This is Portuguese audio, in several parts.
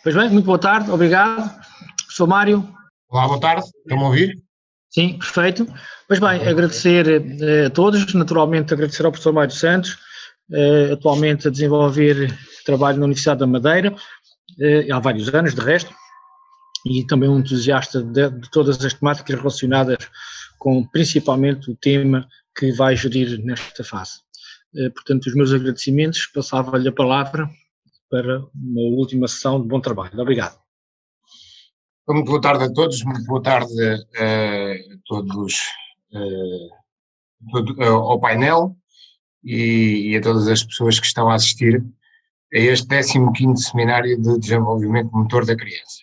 Pois bem, muito boa tarde, obrigado. Sou Mário. Olá, boa tarde, estão-me a ouvir? Sim, perfeito. Pois bem, agradecer a todos, naturalmente agradecer ao professor Mário Santos, atualmente a desenvolver trabalho na Universidade da Madeira, há vários anos de resto, e também um entusiasta de todas as temáticas relacionadas com principalmente o tema que vai gerir nesta fase. Portanto, os meus agradecimentos, passava-lhe a palavra para uma última sessão de bom trabalho. Obrigado. Muito boa tarde a todos, muito boa tarde a todos, ao painel e a todas as pessoas que estão a assistir a este 15º Seminário de Desenvolvimento Motor da Criança.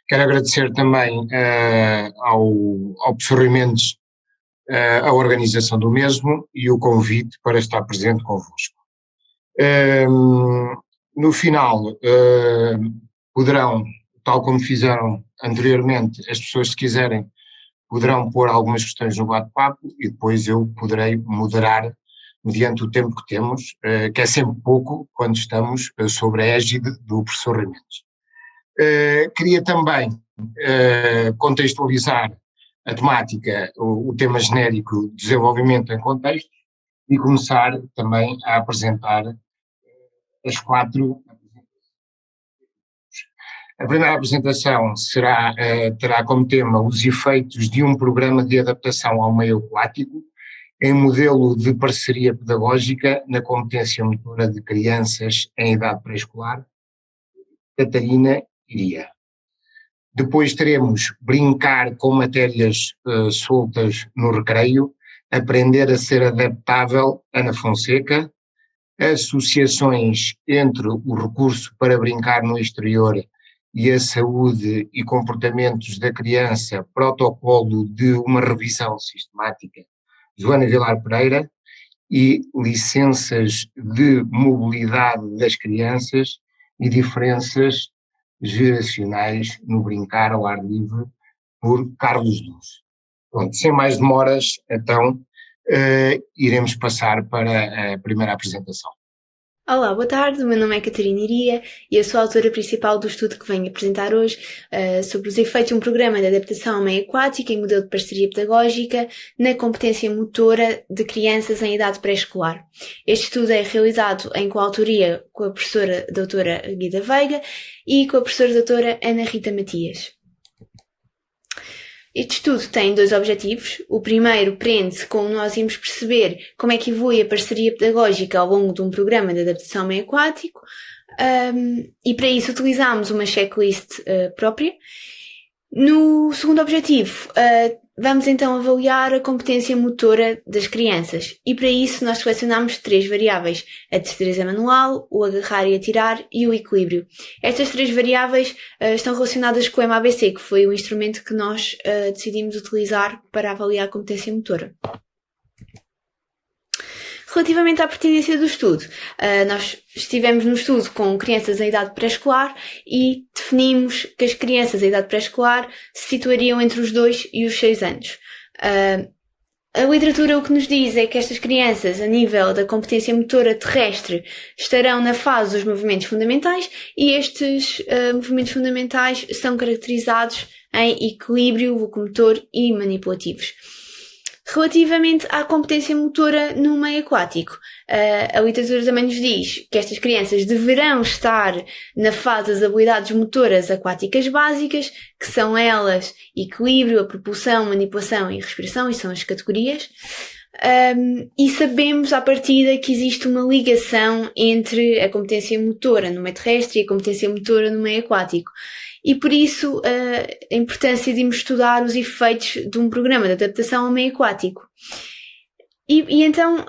Quero agradecer também ao professor Rui Mendes a organização do mesmo e o convite para estar presente convosco. No final, poderão, tal como fizeram anteriormente, as pessoas, se quiserem, poderão pôr algumas questões no bate-papo e depois eu poderei moderar mediante o tempo que temos, que é sempre pouco quando estamos sob a égide do professor Rui Mendes. Queria também contextualizar a temática, o tema genérico de desenvolvimento em contexto e começar também a apresentar as 4. A primeira apresentação terá como tema os efeitos de um programa de adaptação ao meio aquático em modelo de parceria pedagógica na competência motora de crianças em idade pré-escolar, Catarina Iria. Depois teremos brincar com matérias soltas no recreio, aprender a ser adaptável, Ana Fonseca, associações entre o recurso para brincar no exterior e a saúde e comportamentos da criança, protocolo de uma revisão sistemática, Joana Vilar Pereira, e licenças de mobilidade das crianças e diferenças geracionais no brincar ao ar livre, por Carlos Luz. Pronto, sem mais demoras, então, iremos passar para a primeira apresentação. Olá, boa tarde, o meu nome é Catarina Iria e eu sou a autora principal do estudo que venho apresentar hoje sobre os efeitos de um programa de adaptação ao meio aquático em modelo de parceria pedagógica na competência motora de crianças em idade pré-escolar. Este estudo é realizado em coautoria com a professora doutora Guida Veiga e com a professora doutora Ana Rita Matias. Este estudo tem 2 objetivos. O primeiro prende-se com nós irmos perceber como é que evolui a parceria pedagógica ao longo de um programa de adaptação ao meio aquático e para isso utilizamos uma checklist própria. No segundo objetivo, vamos então avaliar a competência motora das crianças e para isso nós selecionamos 3 variáveis, a destreza manual, o agarrar e atirar e o equilíbrio. Estas 3 variáveis estão relacionadas com o MABC, que foi o instrumento que nós decidimos utilizar para avaliar a competência motora. Relativamente à pertinência do estudo, nós estivemos no estudo com crianças em idade pré-escolar e definimos que as crianças em idade pré-escolar se situariam entre os 2 e os 6 anos. A literatura o que nos diz é que estas crianças, a nível da competência motora terrestre, estarão na fase dos movimentos fundamentais e estes movimentos fundamentais são caracterizados em equilíbrio, locomotor e manipulativos. Relativamente à competência motora no meio aquático, a literatura também nos diz que estas crianças deverão estar na fase das habilidades motoras aquáticas básicas, que são elas equilíbrio, a propulsão, manipulação e respiração, e são as categorias. E sabemos à partida que existe uma ligação entre a competência motora no meio terrestre e a competência motora no meio aquático. E por isso a importância de estudar os efeitos de um programa de adaptação ao meio aquático. E então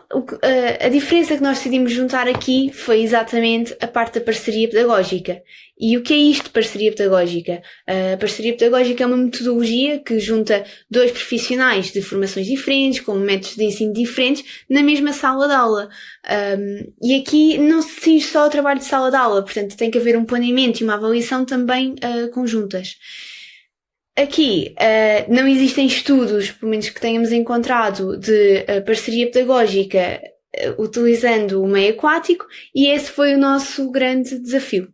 a diferença que nós decidimos juntar aqui foi exatamente a parte da parceria pedagógica. E o que é isto de parceria pedagógica? A parceria pedagógica é uma metodologia que junta 2 profissionais de formações diferentes, com métodos de ensino diferentes, na mesma sala de aula. E aqui não se cinge só ao trabalho de sala de aula, portanto tem que haver um planeamento e uma avaliação também conjuntas. Aqui não existem estudos, pelo menos que tenhamos encontrado, de parceria pedagógica utilizando o meio aquático e esse foi o nosso grande desafio.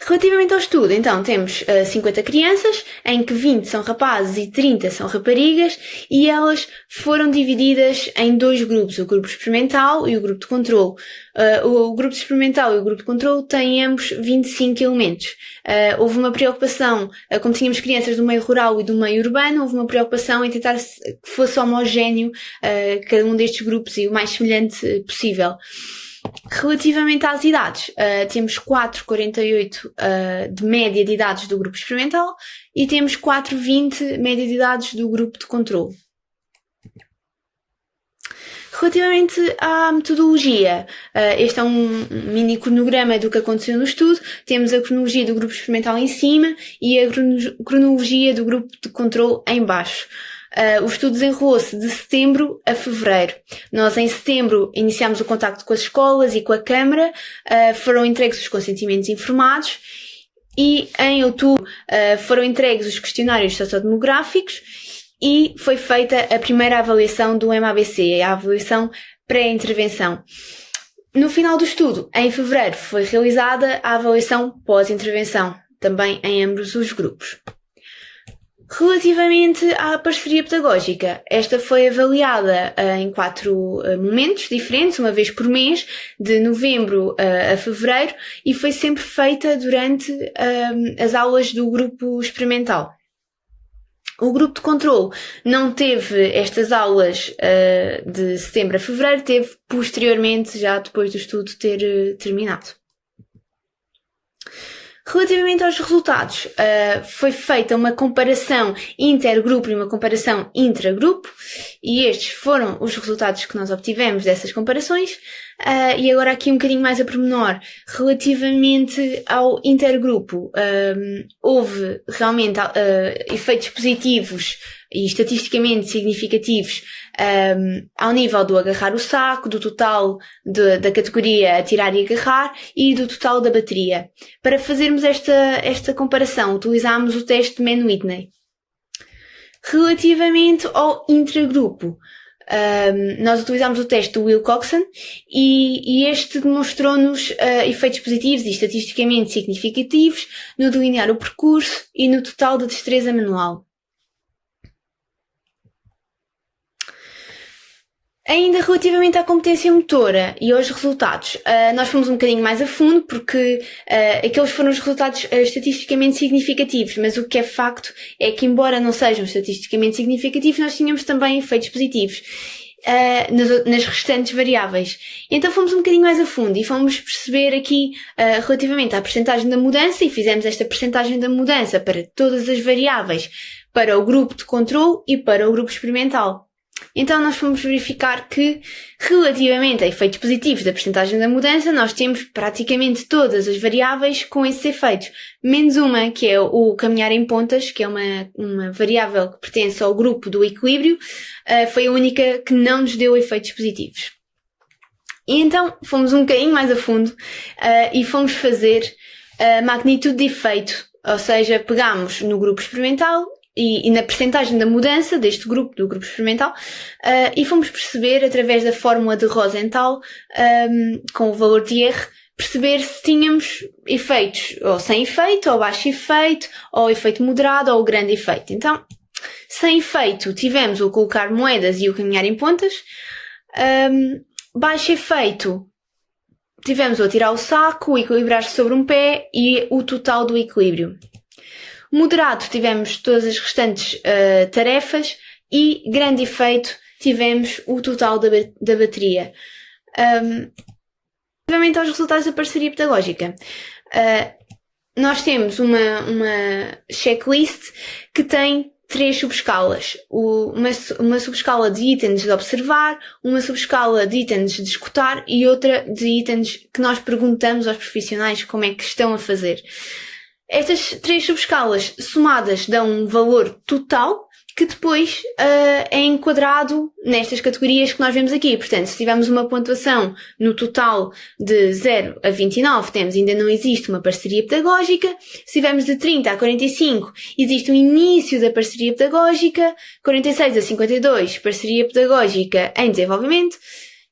Relativamente ao estudo, então, temos 50 crianças, em que 20 são rapazes e 30 são raparigas, e elas foram divididas em 2 grupos, o grupo experimental e o grupo de controle. O grupo experimental e o grupo de controle têm ambos 25 elementos. Houve uma preocupação, como tínhamos crianças do meio rural e do meio urbano, houve uma preocupação em tentar que fosse homogéneo cada um destes grupos e o mais semelhante possível. Relativamente às idades, temos 4,48 de média de idades do grupo experimental e temos 4,20 média de idades do grupo de controle. Relativamente à metodologia, este é um mini cronograma do que aconteceu no estudo. Temos a cronologia do grupo experimental em cima e a cronologia do grupo de controle em baixo. O estudo desenrolou-se de setembro a fevereiro. Nós, em setembro, iniciámos o contacto com as escolas e com a Câmara, foram entregues os consentimentos informados e, em outubro, foram entregues os questionários sociodemográficos e foi feita a primeira avaliação do MABC, a avaliação pré-intervenção. No final do estudo, em fevereiro, foi realizada a avaliação pós-intervenção, também em ambos os grupos. Relativamente à parceria pedagógica, esta foi avaliada em 4 momentos diferentes, uma vez por mês, de novembro a fevereiro, e foi sempre feita durante as aulas do grupo experimental. O grupo de controle não teve estas aulas de setembro a fevereiro, teve posteriormente, já depois do estudo ter terminado. Relativamente aos resultados, foi feita uma comparação intergrupo e uma comparação intragrupo, e estes foram os resultados que nós obtivemos dessas comparações. E agora aqui um bocadinho mais a pormenor, relativamente ao intergrupo, houve realmente efeitos positivos e estatisticamente significativos ao nível do agarrar o saco, do total da categoria atirar e agarrar e do total da bateria. Para fazermos esta comparação, utilizámos o teste de Mann-Whitney. Relativamente ao intragrupo, nós utilizámos o teste do Wilcoxon e este demonstrou-nos efeitos positivos e estatisticamente significativos no delinear o percurso e no total da destreza manual. Ainda relativamente à competência motora e aos resultados, nós fomos um bocadinho mais a fundo porque aqueles foram os resultados estatisticamente significativos, mas o que é facto é que, embora não sejam estatisticamente significativos, nós tínhamos também efeitos positivos nas restantes variáveis. Então fomos um bocadinho mais a fundo e fomos perceber aqui relativamente à percentagem da mudança, e fizemos esta percentagem da mudança para todas as variáveis, para o grupo de controle e para o grupo experimental. Então nós fomos verificar que, relativamente a efeitos positivos da percentagem da mudança, nós temos praticamente todas as variáveis com esses efeitos, menos uma, que é o caminhar em pontas, que é uma variável que pertence ao grupo do equilíbrio, foi a única que não nos deu efeitos positivos. E então fomos um bocadinho mais a fundo e fomos fazer a magnitude de efeito, ou seja, pegámos no grupo experimental e na percentagem da mudança deste grupo, do grupo experimental, e fomos perceber, através da fórmula de Rosenthal, com o valor de R, perceber se tínhamos efeitos ou sem efeito, ou baixo efeito, ou efeito moderado, ou grande efeito. Então, sem efeito, tivemos o colocar moedas e o caminhar em pontas. Baixo efeito, tivemos o atirar o saco, o equilibrar-se sobre um pé e o total do equilíbrio. Moderado, tivemos todas as restantes tarefas, e grande efeito, tivemos o total da bateria. Relativamente aos resultados da parceria pedagógica, nós temos uma checklist que tem 3 subescalas. Uma subescala de itens de observar, uma subescala de itens de escutar e outra de itens que nós perguntamos aos profissionais como é que estão a fazer. Estas 3 subescalas somadas dão um valor total que depois é enquadrado nestas categorias que nós vemos aqui. Portanto, se tivermos uma pontuação no total de 0 a 29, temos ainda não existe uma parceria pedagógica. Se tivermos de 30 a 45, existe um início da parceria pedagógica. 46 a 52, parceria pedagógica em desenvolvimento.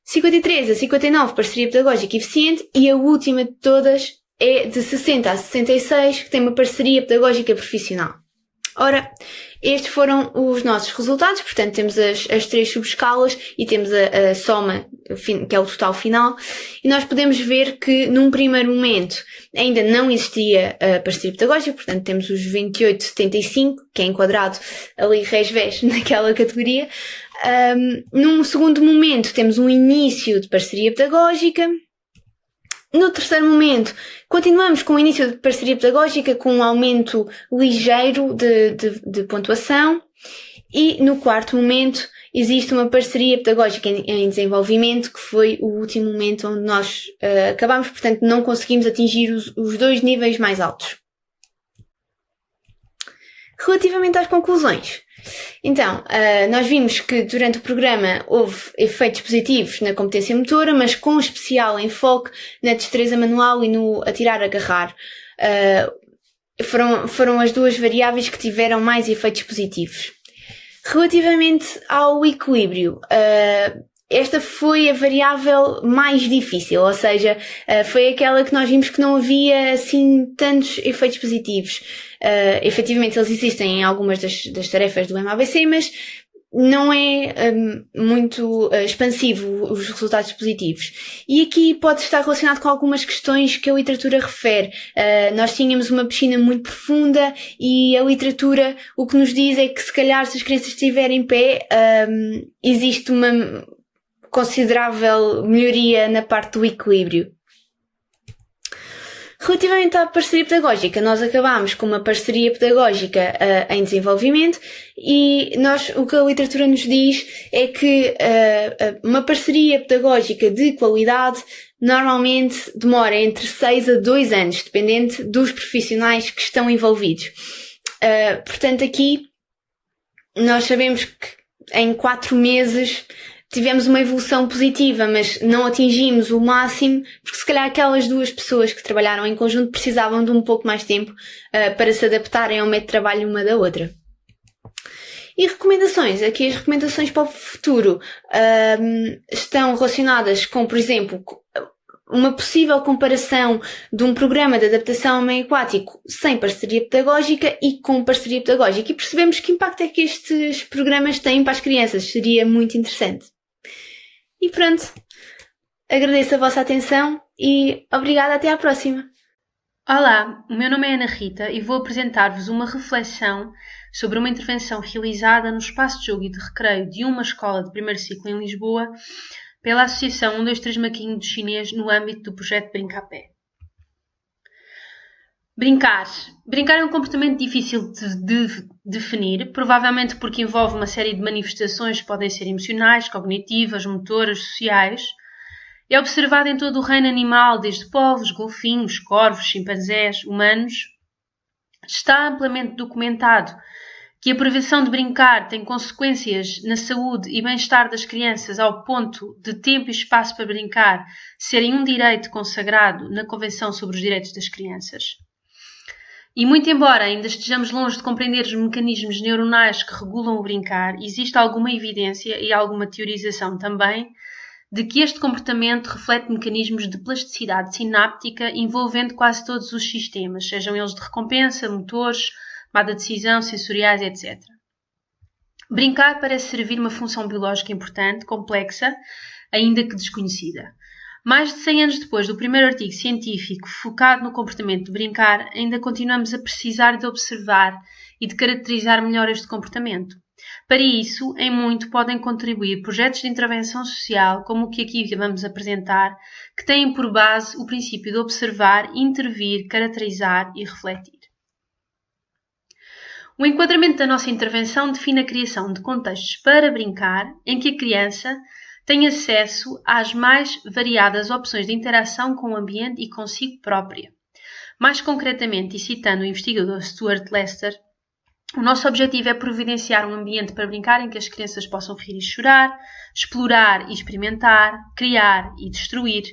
53 a 59, parceria pedagógica eficiente. E a última de todas é de 60 a 66, que tem uma parceria pedagógica profissional. Ora, estes foram os nossos resultados, portanto temos as 3 subescalas e temos a soma, que é o total final, e nós podemos ver que num primeiro momento ainda não existia a parceria pedagógica, portanto temos os 28,75, que é enquadrado ali res-ves naquela categoria. Num segundo momento temos um início de parceria pedagógica. No terceiro momento, continuamos com o início de parceria pedagógica com um aumento ligeiro de pontuação. E no quarto momento, existe uma parceria pedagógica em desenvolvimento, que foi o último momento onde nós acabamos, portanto não conseguimos atingir os 2 níveis mais altos. Relativamente às conclusões. Então, nós vimos que durante o programa houve efeitos positivos na competência motora, mas com especial enfoque na destreza manual e no atirar-agarrar. Foram as 2 variáveis que tiveram mais efeitos positivos. Relativamente ao equilíbrio, esta foi a variável mais difícil, ou seja, foi aquela que nós vimos que não havia assim tantos efeitos positivos. Efetivamente eles existem em algumas das tarefas do MABC, mas não é muito expansivo os resultados positivos. E aqui pode estar relacionado com algumas questões que a literatura refere. Nós tínhamos uma piscina muito profunda e a literatura o que nos diz é que se calhar se as crianças estiverem em pé, existe uma considerável melhoria na parte do equilíbrio. Relativamente à parceria pedagógica, nós acabámos com uma parceria pedagógica em desenvolvimento e o que a literatura nos diz é que uma parceria pedagógica de qualidade normalmente demora entre 6 a 2 anos, dependente dos profissionais que estão envolvidos. Portanto, aqui nós sabemos que em 4 meses tivemos uma evolução positiva, mas não atingimos o máximo, porque se calhar aquelas 2 pessoas que trabalharam em conjunto precisavam de um pouco mais tempo para se adaptarem ao método de trabalho uma da outra. E recomendações. Aqui as recomendações para o futuro estão relacionadas com, por exemplo, uma possível comparação de um programa de adaptação ao meio aquático sem parceria pedagógica e com parceria pedagógica. E percebemos que impacto é que estes programas têm para as crianças. Seria muito interessante. E pronto, agradeço a vossa atenção e obrigada, até à próxima. Olá, o meu nome é Ana Rita e vou apresentar-vos uma reflexão sobre uma intervenção realizada no espaço de jogo e de recreio de uma escola de primeiro ciclo em Lisboa pela Associação 123 Maquinho do Chinês no âmbito do projeto Brincar-Pé. Brincar. Brincar é um comportamento difícil de definir, provavelmente porque envolve uma série de manifestações que podem ser emocionais, cognitivas, motoras, sociais. É observado em todo o reino animal, desde polvos, golfinhos, corvos, chimpanzés, humanos. Está amplamente documentado que a prevenção de brincar tem consequências na saúde e bem-estar das crianças ao ponto de tempo e espaço para brincar serem um direito consagrado na Convenção sobre os Direitos das Crianças. E muito embora ainda estejamos longe de compreender os mecanismos neuronais que regulam o brincar, existe alguma evidência e alguma teorização também de que este comportamento reflete mecanismos de plasticidade sináptica envolvendo quase todos os sistemas, sejam eles de recompensa, motores, tomada de decisão, sensoriais, etc. Brincar parece servir uma função biológica importante, complexa, ainda que desconhecida. Mais de 100 anos depois do primeiro artigo científico focado no comportamento de brincar, ainda continuamos a precisar de observar e de caracterizar melhor este comportamento. Para isso, em muito podem contribuir projetos de intervenção social, como o que aqui vamos apresentar, que têm por base o princípio de observar, intervir, caracterizar e refletir. O enquadramento da nossa intervenção define a criação de contextos para brincar, em que a criança tem acesso às mais variadas opções de interação com o ambiente e consigo própria. Mais concretamente, e citando o investigador Stuart Lester, o nosso objetivo é providenciar um ambiente para brincar em que as crianças possam rir e chorar, explorar e experimentar, criar e destruir,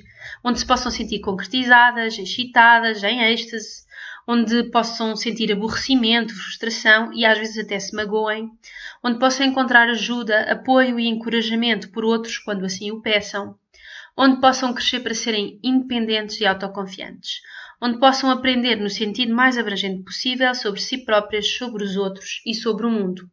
onde se possam sentir concretizadas, excitadas, em êxtase, onde possam sentir aborrecimento, frustração e às vezes até se magoem, onde possam encontrar ajuda, apoio e encorajamento por outros quando assim o peçam, onde possam crescer para serem independentes e autoconfiantes, onde possam aprender no sentido mais abrangente possível sobre si próprias, sobre os outros e sobre o mundo.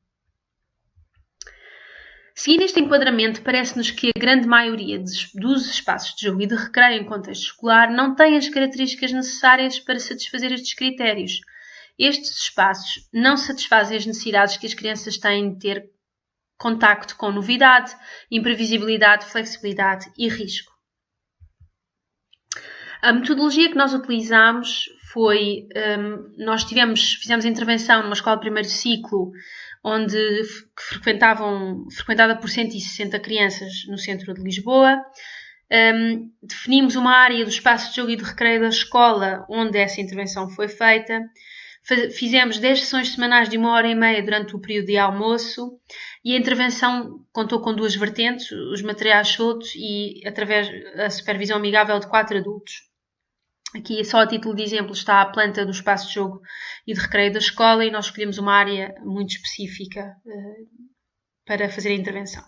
Seguindo este enquadramento, parece-nos que a grande maioria dos espaços de jogo e de recreio em contexto escolar não tem as características necessárias para satisfazer estes critérios. Estes espaços não satisfazem as necessidades que as crianças têm de ter contacto com novidade, imprevisibilidade, flexibilidade e risco. A metodologia que nós utilizamos foi, nós fizemos intervenção numa escola de primeiro ciclo, frequentada por 160 crianças no centro de Lisboa. Definimos uma área do espaço de jogo e de recreio da escola onde essa intervenção foi feita. Fizemos 10 sessões semanais de 1h30 durante o período de almoço e a intervenção contou com 2 vertentes, os materiais soltos e através da supervisão amigável de 4 adultos. Aqui, só a título de exemplo, está a planta do espaço de jogo e de recreio da escola e nós escolhemos uma área muito específica para fazer a intervenção.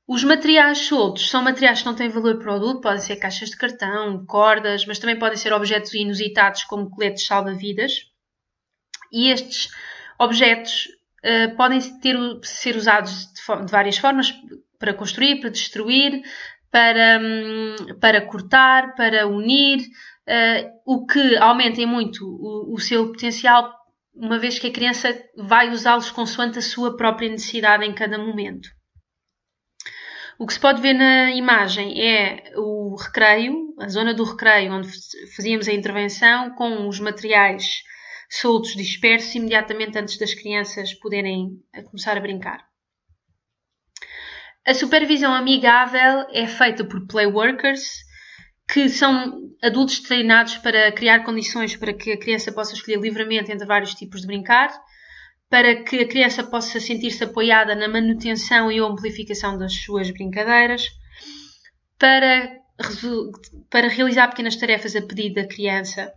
Os materiais soltos são materiais que não têm valor para o adulto, podem ser caixas de cartão, cordas, mas também podem ser objetos inusitados como coletes salva-vidas. E estes objetos podem ser usados de várias formas, para construir, para destruir, para cortar, para unir, o que aumenta muito o seu potencial, uma vez que a criança vai usá-los consoante a sua própria necessidade em cada momento. O que se pode ver na imagem é o recreio, a zona do recreio, onde fazíamos a intervenção, com os materiais soltos dispersos imediatamente antes das crianças poderem começar a brincar. A supervisão amigável é feita por playworkers, que são adultos treinados para criar condições para que a criança possa escolher livremente entre vários tipos de brincar, para que a criança possa sentir-se apoiada na manutenção e amplificação das suas brincadeiras, para realizar pequenas tarefas a pedido da criança.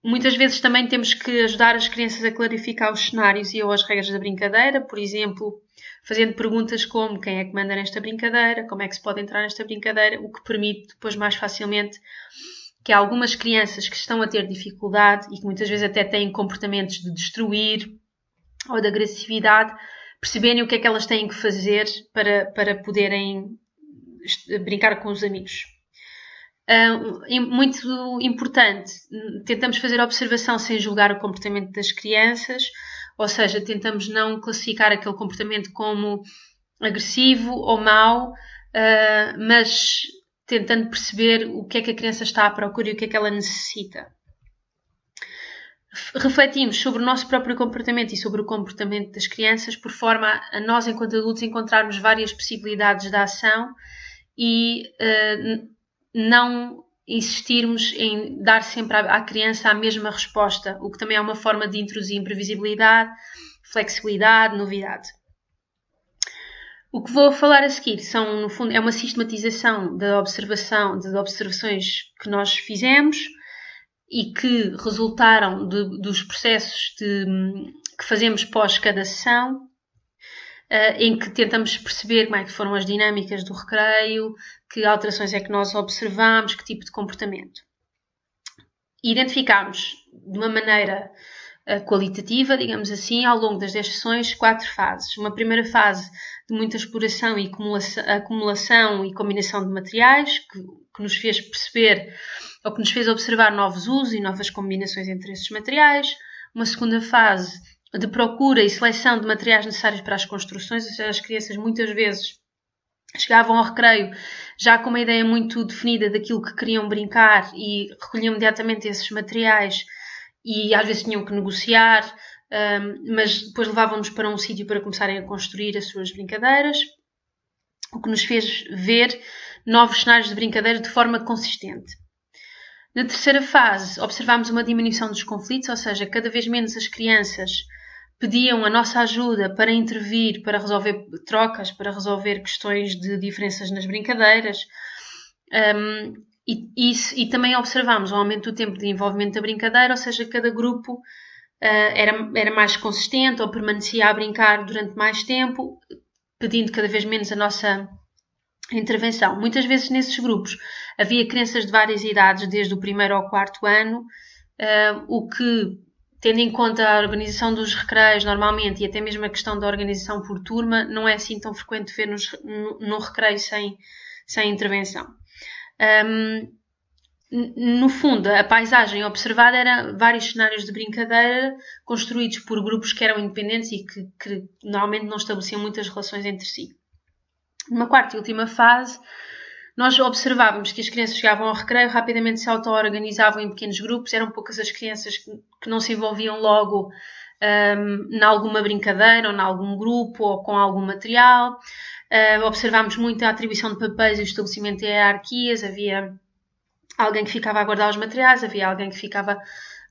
Muitas vezes também temos que ajudar as crianças a clarificar os cenários e ou as regras da brincadeira, por exemplo, fazendo perguntas como quem é que manda nesta brincadeira, como é que se pode entrar nesta brincadeira, o que permite depois mais facilmente que algumas crianças que estão a ter dificuldade e que muitas vezes até têm comportamentos de destruir ou de agressividade, perceberem o que é que elas têm que fazer para poderem brincar com os amigos. Muito importante, tentamos fazer observação sem julgar o comportamento das crianças, ou seja, tentamos não classificar aquele comportamento como agressivo ou mau, mas tentando perceber o que é que a criança está à procura e o que é que ela necessita. Refletimos sobre o nosso próprio comportamento e sobre o comportamento das crianças, por forma a nós, enquanto adultos, encontrarmos várias possibilidades de ação e não insistirmos em dar sempre à criança a mesma resposta, o que também é uma forma de introduzir imprevisibilidade, flexibilidade, novidade. O que vou falar a seguir no fundo, é uma sistematização das observações que nós fizemos e que resultaram dos processos que fazemos pós cada sessão, em que tentamos perceber como é que foram as dinâmicas do recreio, que alterações é que nós observamos, que tipo de comportamento. Identificámos de uma maneira qualitativa, digamos assim, ao longo das 10 sessões, 4 fases. Uma primeira fase de muita exploração e acumulação e combinação de materiais, que nos fez perceber ou que nos fez observar novos usos e novas combinações entre esses materiais. Uma segunda fase de procura e seleção de materiais necessários para as construções, ou seja, as crianças muitas vezes chegavam ao recreio já com uma ideia muito definida daquilo que queriam brincar e recolhiam imediatamente esses materiais e às vezes tinham que negociar, mas depois levavam-nos para um sítio para começarem a construir as suas brincadeiras, o que nos fez ver novos cenários de brincadeira de forma consistente. Na terceira fase, observámos uma diminuição dos conflitos, ou seja, cada vez menos as crianças pediam a nossa ajuda para intervir, para resolver trocas, para resolver questões de diferenças nas brincadeiras. E também observámos o aumento do tempo de envolvimento da brincadeira, ou seja, cada grupo era mais consistente ou permanecia a brincar durante mais tempo, pedindo cada vez menos a nossa intervenção. Muitas vezes nesses grupos havia crianças de várias idades, desde o 1º ao 4º ano, o que, tendo em conta a organização dos recreios normalmente e até mesmo a questão da organização por turma, não é assim tão frequente ver no recreio sem intervenção. No fundo, a paisagem observada era vários cenários de brincadeira construídos por grupos que eram independentes e que normalmente não estabeleciam muitas relações entre si. Numa quarta e última fase, nós observávamos que as crianças chegavam ao recreio, rapidamente se auto-organizavam em pequenos grupos, eram poucas as crianças que não se envolviam logo em alguma brincadeira ou em algum grupo ou com algum material. Observámos muito a atribuição de papéis e o estabelecimento de hierarquias. Havia alguém que ficava a guardar os materiais, havia alguém que ficava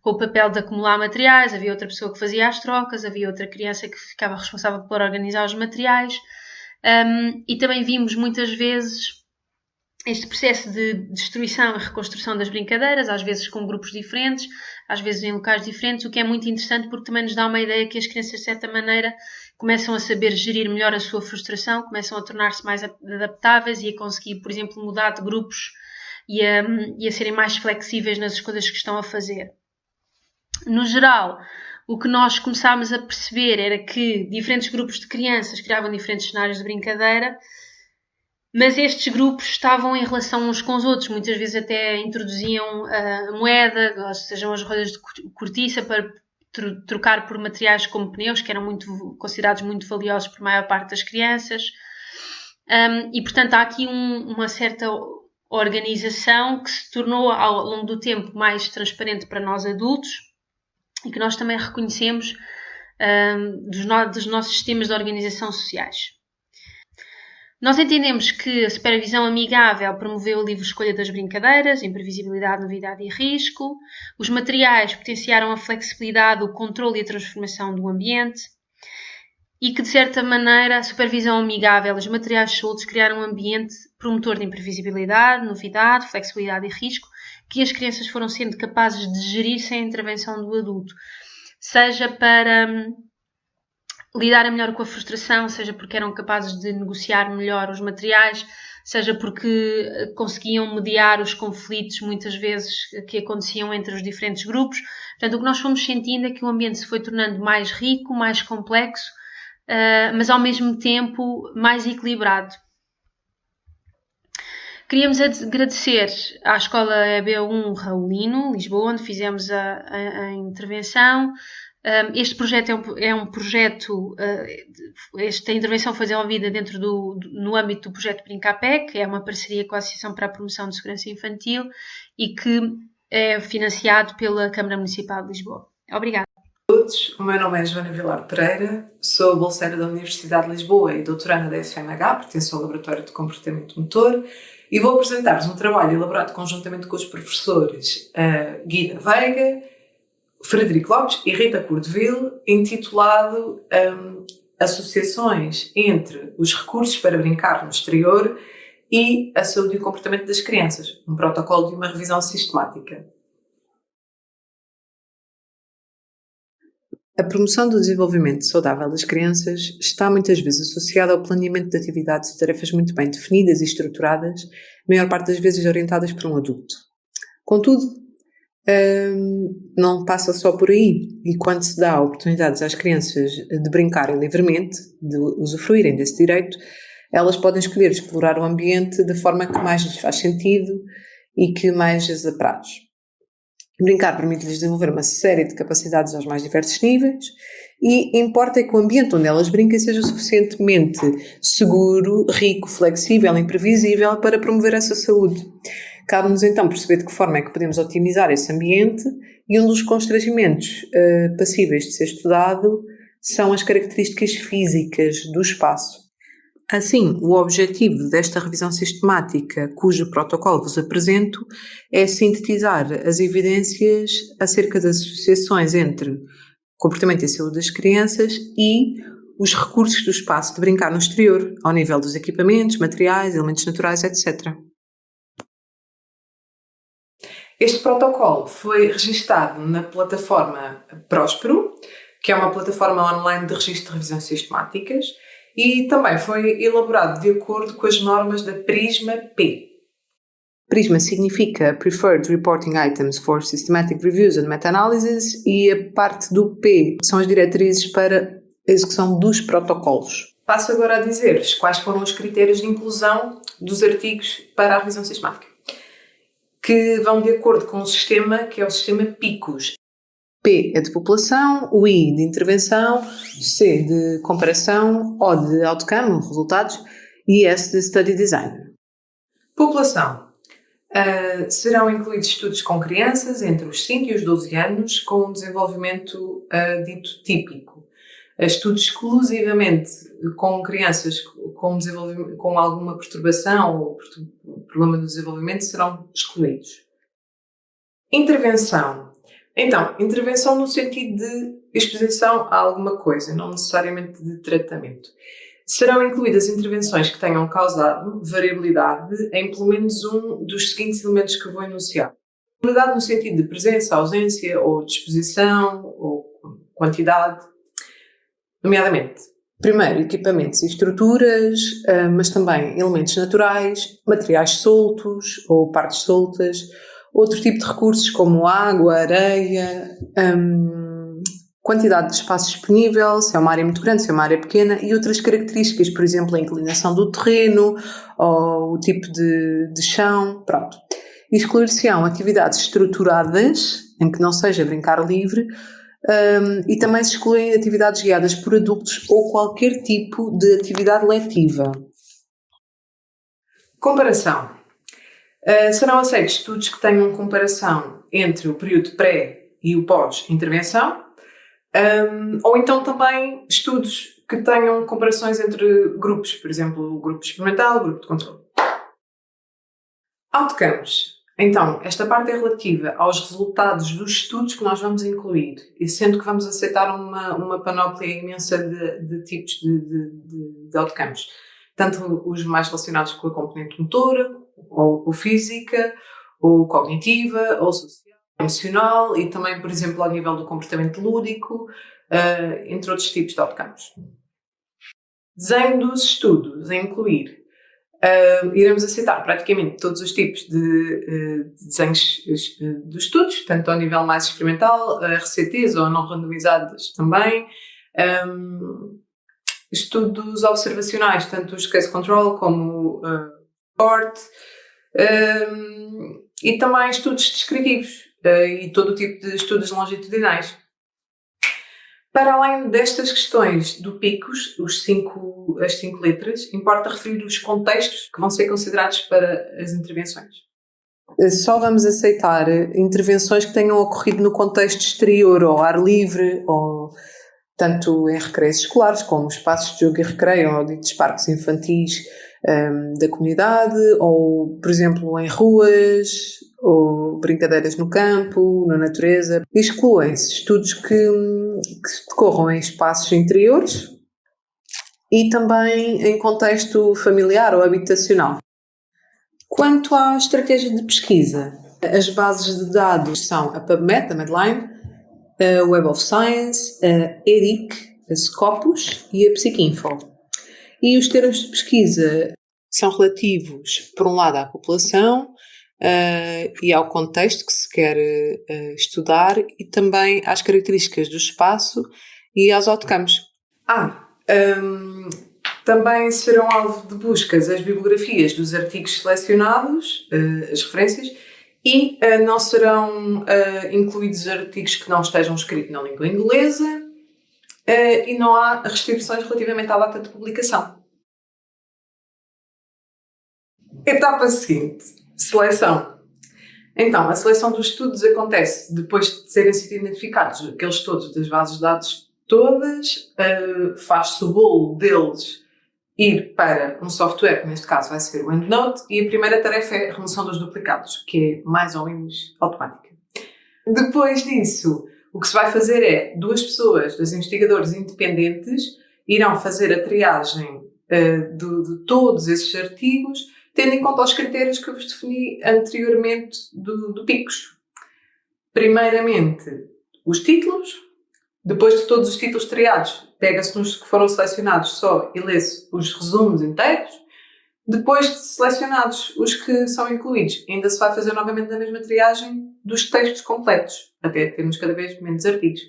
com o papel de acumular materiais, havia outra pessoa que fazia as trocas, havia outra criança que ficava responsável por organizar os materiais. E também vimos muitas vezes este processo de destruição e reconstrução das brincadeiras, às vezes com grupos diferentes, às vezes em locais diferentes, o que é muito interessante porque também nos dá uma ideia que as crianças, de certa maneira, começam a saber gerir melhor a sua frustração, começam a tornar-se mais adaptáveis e a conseguir, por exemplo, mudar de grupos e a serem mais flexíveis nas escolhas que estão a fazer. No geral, o que nós começámos a perceber era que diferentes grupos de crianças criavam diferentes cenários de brincadeira, mas estes grupos estavam em relação uns com os outros, muitas vezes até introduziam a moeda, ou sejam as rolhas de cortiça, para trocar por materiais como pneus, que eram considerados muito valiosos por maior parte das crianças. E, portanto, há aqui uma certa organização que se tornou, ao longo do tempo, mais transparente para nós adultos e que nós também reconhecemos dos nossos sistemas de organização sociais. Nós entendemos que a supervisão amigável promoveu a livre escolha das brincadeiras, imprevisibilidade, novidade e risco. Os materiais potenciaram a flexibilidade, o controle e a transformação do ambiente. E que, de certa maneira, a supervisão amigável e os materiais soltos criaram um ambiente promotor de imprevisibilidade, novidade, flexibilidade e risco, que as crianças foram sendo capazes de gerir sem a intervenção do adulto. Seja para lidar melhor com a frustração, seja porque eram capazes de negociar melhor os materiais, seja porque conseguiam mediar os conflitos, muitas vezes, que aconteciam entre os diferentes grupos. Portanto, o que nós fomos sentindo é que o ambiente se foi tornando mais rico, mais complexo, mas ao mesmo tempo mais equilibrado. Queríamos agradecer à Escola EB1 Raulino, Lisboa, onde fizemos a intervenção. Este projeto é um projeto, esta intervenção foi desenvolvida no âmbito do projeto Brincapé, que é uma parceria com a Associação para a Promoção de Segurança Infantil e que é financiado pela Câmara Municipal de Lisboa. Obrigada. O meu nome é Joana Vilar Pereira, sou bolseira da Universidade de Lisboa e doutoranda da FMH, pertenço ao Laboratório de Comportamento Motor, e vou apresentar-vos um trabalho elaborado conjuntamente com os professores Guida Veiga, Frederico Lopes e Rita Cordeville, intitulado Associações entre os recursos para brincar no exterior e a saúde e o comportamento das crianças, um protocolo de uma revisão sistemática. A promoção do desenvolvimento saudável das crianças está muitas vezes associada ao planeamento de atividades e tarefas muito bem definidas e estruturadas, a maior parte das vezes orientadas por um adulto. Contudo, não passa só por aí, e quando se dá oportunidades às crianças de brincarem livremente, de usufruírem desse direito, elas podem escolher explorar o ambiente da forma que mais lhes faz sentido e que mais as apraz. Brincar permite-lhes desenvolver uma série de capacidades aos mais diversos níveis e importa que o ambiente onde elas brinquem seja suficientemente seguro, rico, flexível e imprevisível para promover essa saúde. Cabe-nos então perceber de que forma é que podemos otimizar esse ambiente e um dos constrangimentos passíveis de ser estudado são as características físicas do espaço. Assim, o objetivo desta revisão sistemática, cujo protocolo vos apresento, é sintetizar as evidências acerca das associações entre comportamento e saúde das crianças e os recursos do espaço de brincar no exterior, ao nível dos equipamentos, materiais, elementos naturais, etc. Este protocolo foi registado na plataforma Próspero, que é uma plataforma online de registro de revisões sistemáticas, e também foi elaborado de acordo com as normas da PRISMA-P. PRISMA significa Preferred Reporting Items for Systematic Reviews and Meta-Analysis, e a parte do P são as diretrizes para a execução dos protocolos. Passo agora a dizer-vos quais foram os critérios de inclusão dos artigos para a revisão sistemática, que vão de acordo com o sistema, que é o sistema PICOS. P é de população, o I de intervenção, C de comparação, O de outcome, resultados, e S de study design. População. Serão incluídos estudos com crianças entre os 5 e os 12 anos com um desenvolvimento dito típico. Estudos exclusivamente com crianças com alguma perturbação ou problema do desenvolvimento serão excluídos. Intervenção. Então, intervenção no sentido de exposição a alguma coisa, não necessariamente de tratamento. Serão incluídas intervenções que tenham causado variabilidade em pelo menos um dos seguintes elementos que eu vou enunciar. Variabilidade no sentido de presença, ausência, ou disposição, ou quantidade, nomeadamente, primeiro, equipamentos e estruturas, mas também elementos naturais, materiais soltos ou partes soltas, outro tipo de recursos como água, areia, quantidade de espaço disponível, se é uma área muito grande, se é uma área pequena, e outras características, por exemplo, a inclinação do terreno ou o tipo de chão, pronto. Excluir-se-ão atividades estruturadas, em que não seja brincar livre, e também se excluem atividades guiadas por adultos ou qualquer tipo de atividade letiva. Comparação. Serão aceitos estudos que tenham comparação entre o período pré e o pós-intervenção, ou então também estudos que tenham comparações entre grupos, por exemplo, o grupo experimental, o grupo de controle. Outcomes. Então, esta parte é relativa aos resultados dos estudos que nós vamos incluir, e sendo que vamos aceitar uma panóplia imensa de tipos de outcomes, tanto os mais relacionados com a componente motora, ou física, ou cognitiva, ou social, emocional, e também, por exemplo, ao nível do comportamento lúdico, entre outros tipos de outcomes. Desenho dos estudos a incluir. Iremos aceitar praticamente todos os tipos de desenhos dos estudos, tanto ao nível mais experimental, RCTs ou não randomizados também, estudos observacionais, tanto os case control como report, e também estudos descritivos e todo o tipo de estudos longitudinais. Para além destas questões do PICOS, as 5 letras, importa referir os contextos que vão ser considerados para as intervenções. Só vamos aceitar intervenções que tenham ocorrido no contexto exterior, ao ar livre, ou tanto em recreios escolares, como espaços de jogo e recreio, ou ditos parques infantis da comunidade, ou, por exemplo, em ruas, ou brincadeiras no campo, na natureza. Excluem-se estudos que decorram em espaços interiores e também em contexto familiar ou habitacional. Quanto à estratégia de pesquisa, as bases de dados são a PubMed, a Medline, a Web of Science, a ERIC, a Scopus e a PsycInfo. E os termos de pesquisa são relativos, por um lado, à população e ao contexto que se quer estudar, e também às características do espaço e aos outcomes. Também serão alvo de buscas as bibliografias dos artigos selecionados, as referências, e não serão incluídos artigos que não estejam escritos na língua inglesa, e não há restrições relativamente à data de publicação. Etapa seguinte, seleção. Então, a seleção dos estudos acontece depois de serem sido identificados aqueles todos das bases de dados todas, faz-se o bolo deles ir para um software, que neste caso vai ser o EndNote, e a primeira tarefa é a remoção dos duplicados, que é mais ou menos automática. Depois disso, o que se vai fazer é 2 pessoas, 2 investigadores independentes, irão fazer a triagem de todos esses artigos, tendo em conta os critérios que eu vos defini anteriormente do PICOS. Primeiramente, os títulos, Depois de todos os títulos triados, pega-se nos que foram selecionados só e lê-se os resumos inteiros. Depois de selecionados os que são incluídos, ainda se vai fazer novamente a mesma triagem dos textos completos, até termos cada vez menos artigos.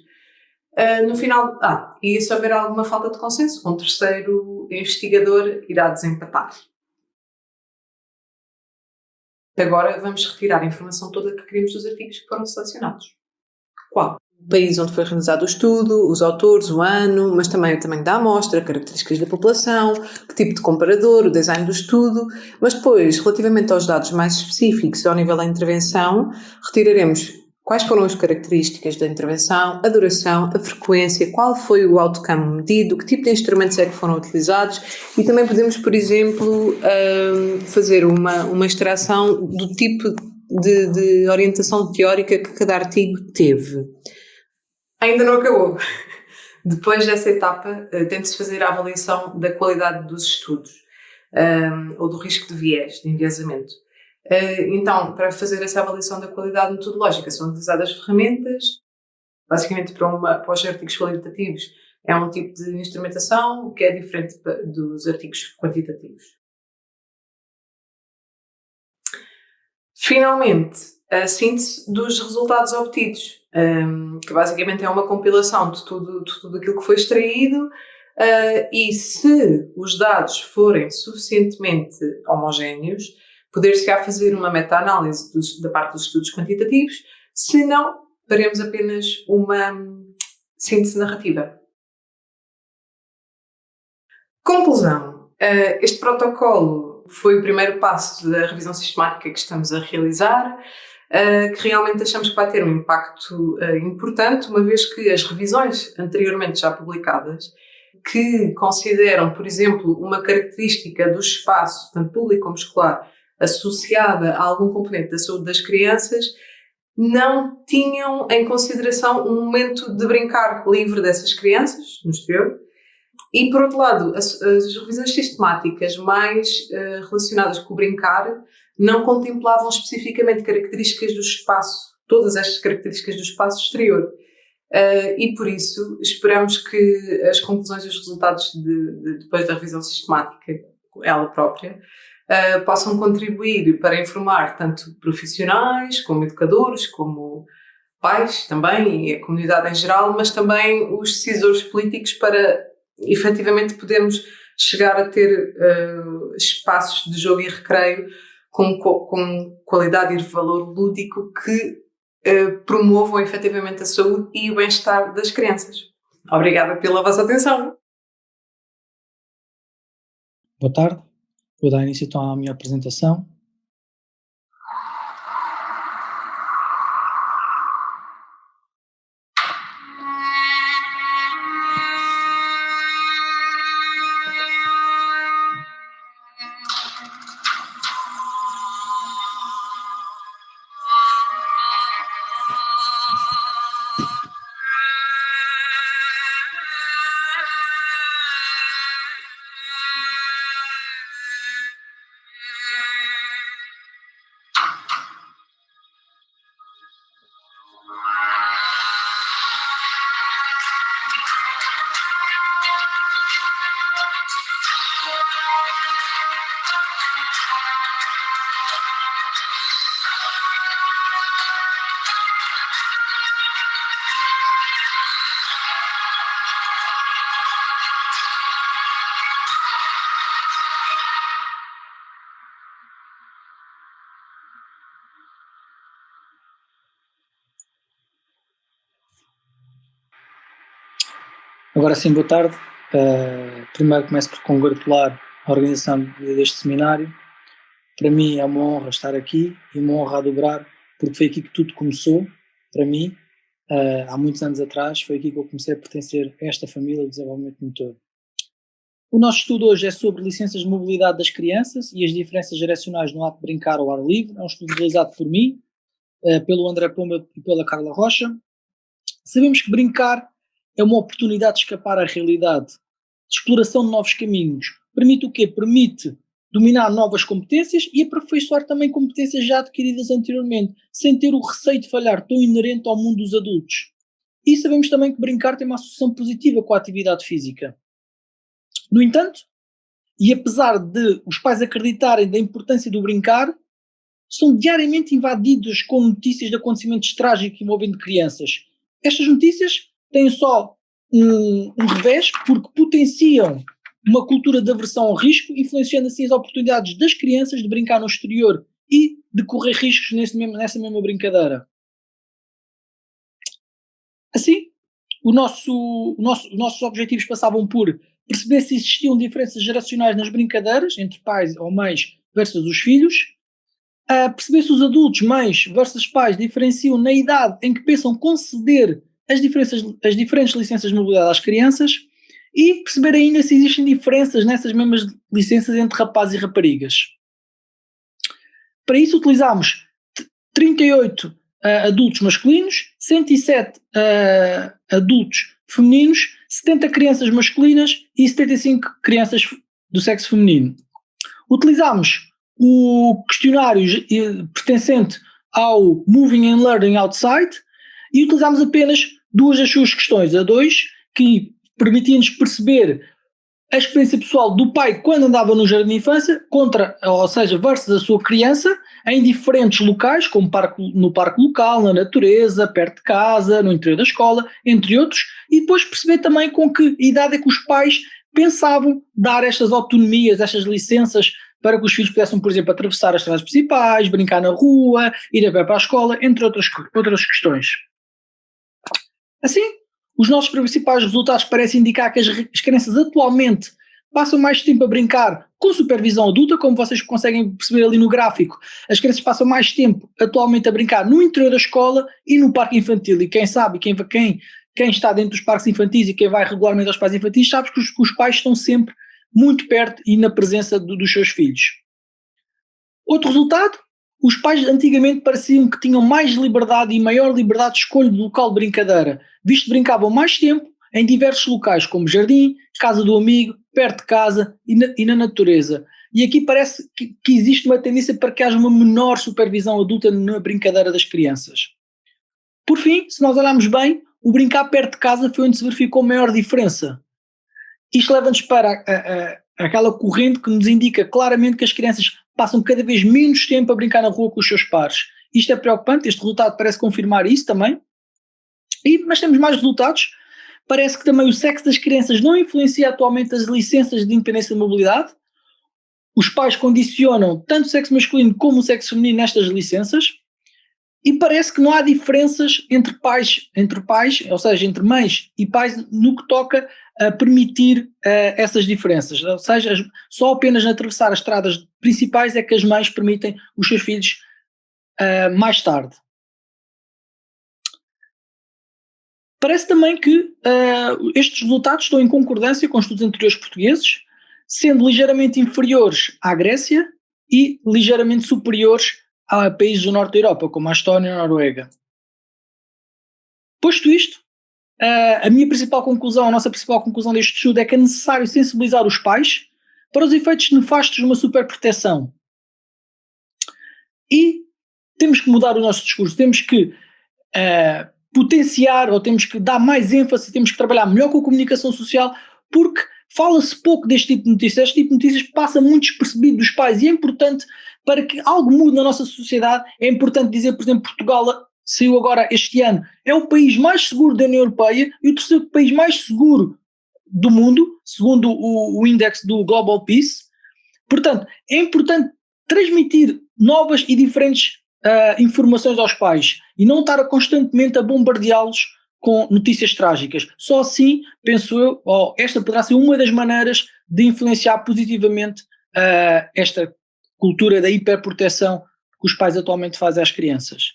No final, e se houver alguma falta de consenso, um terceiro investigador irá desempatar. Agora vamos retirar a informação toda que queremos dos artigos que foram selecionados. Qual? O país onde foi realizado o estudo, os autores, o ano, mas também o tamanho da amostra, características da população, que tipo de comparador, o design do estudo. Mas depois, relativamente aos dados mais específicos ao nível da intervenção, retiraremos quais foram as características da intervenção, a duração, a frequência, qual foi o outcome medido, que tipo de instrumentos é que foram utilizados, e também podemos, por exemplo, fazer uma extração do tipo de orientação teórica que cada artigo teve. Ainda não acabou. Depois dessa etapa, tem-se fazer a avaliação da qualidade dos estudos, ou do risco de viés, de enviesamento. Então, para fazer essa avaliação da qualidade metodológica, são utilizadas ferramentas, basicamente para os artigos qualitativos, é um tipo de instrumentação que é diferente dos artigos quantitativos. Finalmente, a síntese dos resultados obtidos, que basicamente é uma compilação de tudo aquilo que foi extraído, e se os dados forem suficientemente homogéneos, poder-se-á fazer uma meta-análise da parte dos estudos quantitativos, se não, faremos apenas uma síntese narrativa. Conclusão. Este protocolo foi o primeiro passo da revisão sistemática que estamos a realizar, que realmente achamos que vai ter um impacto importante, uma vez que as revisões anteriormente já publicadas, que consideram, por exemplo, uma característica do espaço, tanto público como escolar, associada a algum componente da saúde das crianças, não tinham em consideração um momento de brincar livre dessas crianças, no exterior. E, por outro lado, as revisões sistemáticas mais relacionadas com o brincar não contemplavam especificamente características do espaço, todas estas características do espaço exterior. E, por isso, esperamos que as conclusões e os resultados depois da revisão sistemática, ela própria, possam contribuir para informar tanto profissionais, como educadores, como pais também, e a comunidade em geral, mas também os decisores políticos para efetivamente podermos chegar a ter espaços de jogo e recreio com qualidade e valor lúdico que promovam efetivamente a saúde e o bem-estar das crianças. Obrigada pela vossa atenção. Boa tarde. Vou dar início então à minha apresentação. Agora sim, boa tarde. Primeiro começo por congratular a organização deste seminário. Para mim é uma honra estar aqui e uma honra a dobrar, porque foi aqui que tudo começou, para mim, há muitos anos atrás, foi aqui que eu comecei a pertencer a esta família de desenvolvimento motor. O nosso estudo hoje é sobre licenças de mobilidade das crianças e as diferenças geracionais no ato de brincar ao ar livre. É um estudo realizado por mim, pelo André Pomba e pela Carla Rocha. Sabemos que brincar é uma oportunidade de escapar à realidade, de exploração de novos caminhos. Permite o quê? Permite dominar novas competências e aperfeiçoar também competências já adquiridas anteriormente, sem ter o receio de falhar tão inerente ao mundo dos adultos. e sabemos também que brincar tem uma associação positiva com a atividade física. No entanto, e apesar de os pais acreditarem da importância do brincar, são diariamente invadidos com notícias de acontecimentos trágicos envolvendo crianças. Estas notícias têm só um revés, porque potenciam uma cultura de aversão ao risco, influenciando assim as oportunidades das crianças de brincar no exterior e de correr riscos nessa mesma brincadeira. Assim, os nossos objetivos passavam por perceber se existiam diferenças geracionais nas brincadeiras, entre pais ou mães versus os filhos, perceber se os adultos, mães versus pais, diferenciam na idade em que pensam conceder as diferentes licenças de mobilidade às crianças, e perceber ainda se existem diferenças nessas mesmas licenças entre rapazes e raparigas. Para isso utilizámos 38 adultos masculinos, 107 adultos femininos, 70 crianças masculinas e 75 crianças do sexo feminino. Utilizámos o questionário pertencente ao Moving and Learning Outside e utilizámos apenas duas das suas questões, a 2, que permitia-nos perceber a experiência pessoal do pai quando andava no jardim de infância, ou seja, versus a sua criança, em diferentes locais, como no parque local, na natureza, perto de casa, no interior da escola, entre outros, e depois perceber também com que idade é que os pais pensavam dar estas autonomias, estas licenças, para que os filhos pudessem, por exemplo, atravessar as estradas principais, brincar na rua, ir a pé para a escola, entre outras questões. Assim, os nossos principais resultados parecem indicar que as crianças atualmente passam mais tempo a brincar com supervisão adulta, como vocês conseguem perceber ali no gráfico. As crianças passam mais tempo atualmente a brincar no interior da escola e no parque infantil. E quem sabe, quem está dentro dos parques infantis e quem vai regularmente aos parques infantis, sabe que os pais estão sempre muito perto e na presença dos seus filhos. Outro resultado, os pais antigamente pareciam que tinham mais liberdade e maior liberdade de escolha do local de brincadeira, visto que brincavam mais tempo em diversos locais, como jardim, casa do amigo, perto de casa e na natureza. E aqui parece que existe uma tendência para que haja uma menor supervisão adulta na brincadeira das crianças. Por fim, se nós olharmos bem, o brincar perto de casa foi onde se verificou a maior diferença. Isto leva-nos para aquela corrente que nos indica claramente que as crianças passam cada vez menos tempo a brincar na rua com os seus pares. Isto é preocupante, este resultado parece confirmar isso também. Mas temos mais resultados. Parece que também o sexo das crianças não influencia atualmente as licenças de independência de mobilidade. Os pais condicionam tanto o sexo masculino como o sexo feminino nestas licenças. E parece que não há diferenças entre pais, ou seja, entre mães e pais, no que toca a permitir essas diferenças. Ou seja, só apenas na atravessar as estradas principais é que as mães permitem os seus filhos mais tarde. Parece também que estes resultados estão em concordância com estudos anteriores portugueses, sendo ligeiramente inferiores à Grécia e ligeiramente superiores a países do norte da Europa, como a Estónia e a Noruega. Posto isto, a nossa principal conclusão deste estudo é que é necessário sensibilizar os pais para os efeitos nefastos de uma superproteção. E temos que mudar o nosso discurso, temos que potenciar, ou temos que dar mais ênfase, temos que trabalhar melhor com a comunicação social, porque fala-se pouco deste tipo de notícias. Este tipo de notícias passa muito despercebido dos pais e é importante, para que algo mude na nossa sociedade, é importante dizer, por exemplo, Portugal saiu agora este ano, é o país mais seguro da União Europeia e o terceiro país mais seguro do mundo, segundo o índice do Global Peace. Portanto, é importante transmitir novas e diferentes informações aos pais e não estar constantemente a bombardeá-los com notícias trágicas. Só assim, penso eu, esta poderá ser uma das maneiras de influenciar positivamente esta cultura da hiperproteção que os pais atualmente fazem às crianças.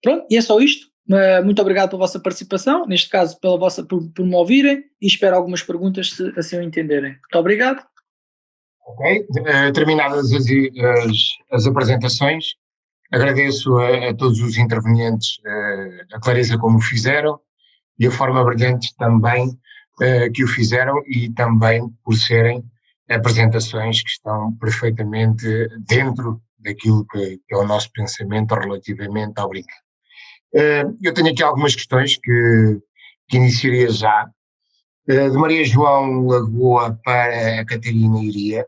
Pronto, e é só isto. Muito obrigado pela vossa participação, neste caso por me ouvirem, e espero algumas perguntas se assim o entenderem. Muito obrigado. Ok, terminadas as apresentações, agradeço a todos os intervenientes a clareza como o fizeram e a forma brilhante também que o fizeram, e também por serem apresentações que estão perfeitamente dentro daquilo que é o nosso pensamento relativamente ao brincar. Eu tenho aqui algumas questões que iniciaria já. De Maria João Lagoa para a Catarina Iria,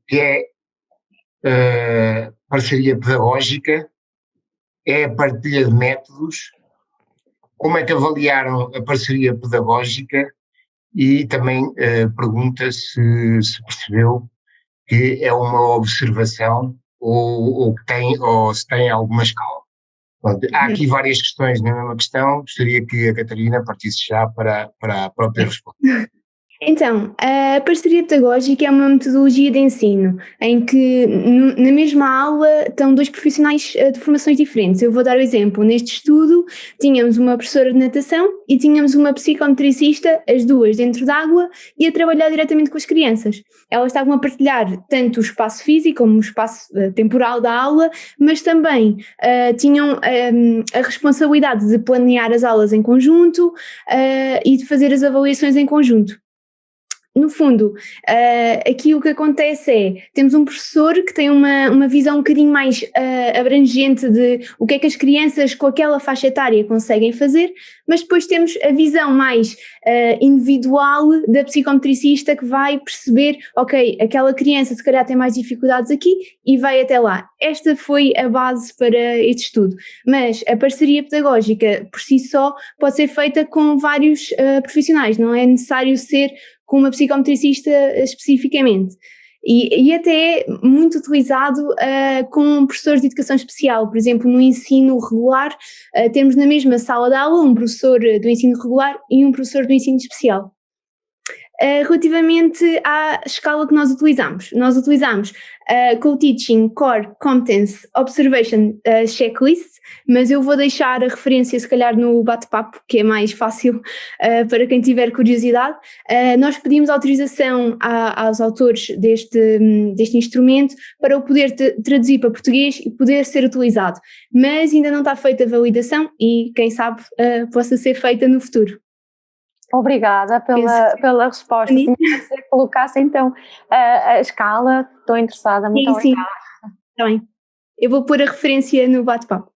que é parceria pedagógica, é a partilha de métodos, como é que avaliaram a parceria pedagógica e também pergunta se percebeu que é uma observação ou se tem alguma escala. Pronto, há aqui várias questões na mesma questão, gostaria que a Catarina partisse já para a própria resposta. Então, a parceria pedagógica é uma metodologia de ensino em que na mesma aula estão dois profissionais de formações diferentes. Eu vou dar o exemplo. Neste estudo tínhamos uma professora de natação e tínhamos uma psicometricista, as duas dentro d'água e a trabalhar diretamente com as crianças. Elas estavam a partilhar tanto o espaço físico como o espaço temporal da aula, mas também tinham a responsabilidade de planear as aulas em conjunto e de fazer as avaliações em conjunto. No fundo, aqui o que acontece é, temos um professor que tem uma visão um bocadinho mais abrangente de o que é que as crianças com aquela faixa etária conseguem fazer, mas depois temos a visão mais individual da psicometricista que vai perceber, ok, aquela criança se calhar tem mais dificuldades aqui e vai até lá. Esta foi a base para este estudo, mas a parceria pedagógica por si só pode ser feita com vários profissionais, não é necessário ser com uma psicometricista especificamente. E até é muito utilizado com professores de educação especial. Por exemplo, no ensino regular, temos na mesma sala de aula um professor do ensino regular e um professor do ensino especial. Relativamente à escala que nós utilizamos Co-Teaching Core Competence Observation Checklist, mas eu vou deixar a referência se calhar no bate-papo, que é mais fácil para quem tiver curiosidade. Nós pedimos autorização aos autores deste instrumento para o poder traduzir para português e poder ser utilizado, mas ainda não está feita a validação e quem sabe possa ser feita no futuro. Obrigada pela resposta. Se me colocasse então a escala, estou interessada, muito obrigada. Sim, está bem. Eu vou pôr a referência no bate-papo.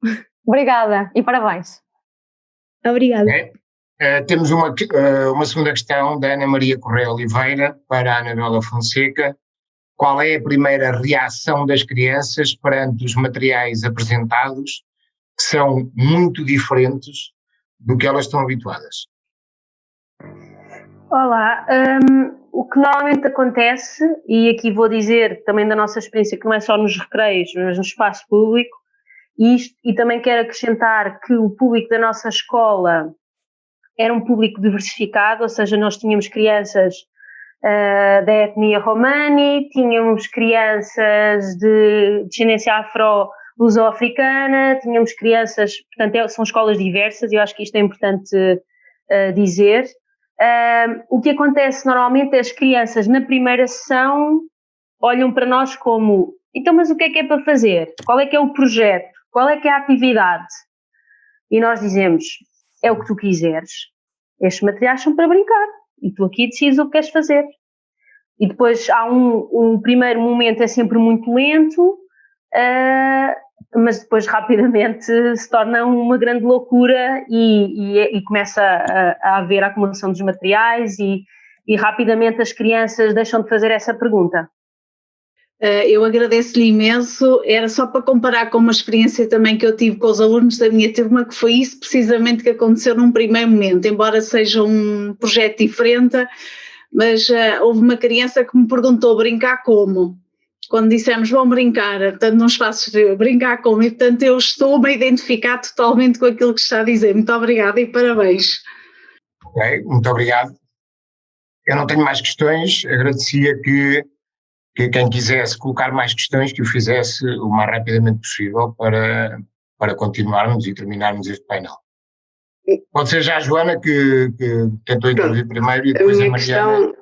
Obrigada e parabéns. Obrigada. Temos uma segunda questão da Ana Maria Correia Oliveira para a Anabela Fonseca. Qual é a primeira reação das crianças perante os materiais apresentados, que são muito diferentes do que elas estão habituadas? Olá, o que normalmente acontece, e aqui vou dizer também da nossa experiência que não é só nos recreios, mas no espaço público, e também quero acrescentar que o público da nossa escola era um público diversificado, ou seja, nós tínhamos crianças da etnia romani, tínhamos crianças de descendência afro-luso-africana, tínhamos crianças, portanto são escolas diversas e eu acho que isto é importante dizer. O que acontece normalmente é as crianças na primeira sessão olham para nós como, então mas o que é para fazer? Qual é que é o projeto? Qual é que é a atividade? E nós dizemos, é o que tu quiseres, estes materiais são para brincar e tu aqui decides o que queres fazer. E depois há um primeiro momento é sempre muito lento, mas depois rapidamente se torna uma grande loucura e começa a haver a acumulação dos materiais e rapidamente as crianças deixam de fazer essa pergunta. Eu agradeço-lhe imenso, era só para comparar com uma experiência também que eu tive com os alunos da minha turma, que foi isso precisamente que aconteceu num primeiro momento, embora seja um projeto diferente, mas houve uma criança que me perguntou brincar como? Quando dissemos vão brincar, portanto num espaço exterior, brincar como, e portanto eu estou-me a identificar totalmente com aquilo que está a dizer. Muito obrigada e parabéns. Ok, muito obrigado. Eu não tenho mais questões, agradecia que quem quisesse colocar mais questões que o fizesse o mais rapidamente possível para continuarmos e terminarmos este painel. Pode ser já a Joana que tentou introduzir primeiro e depois a Mariana.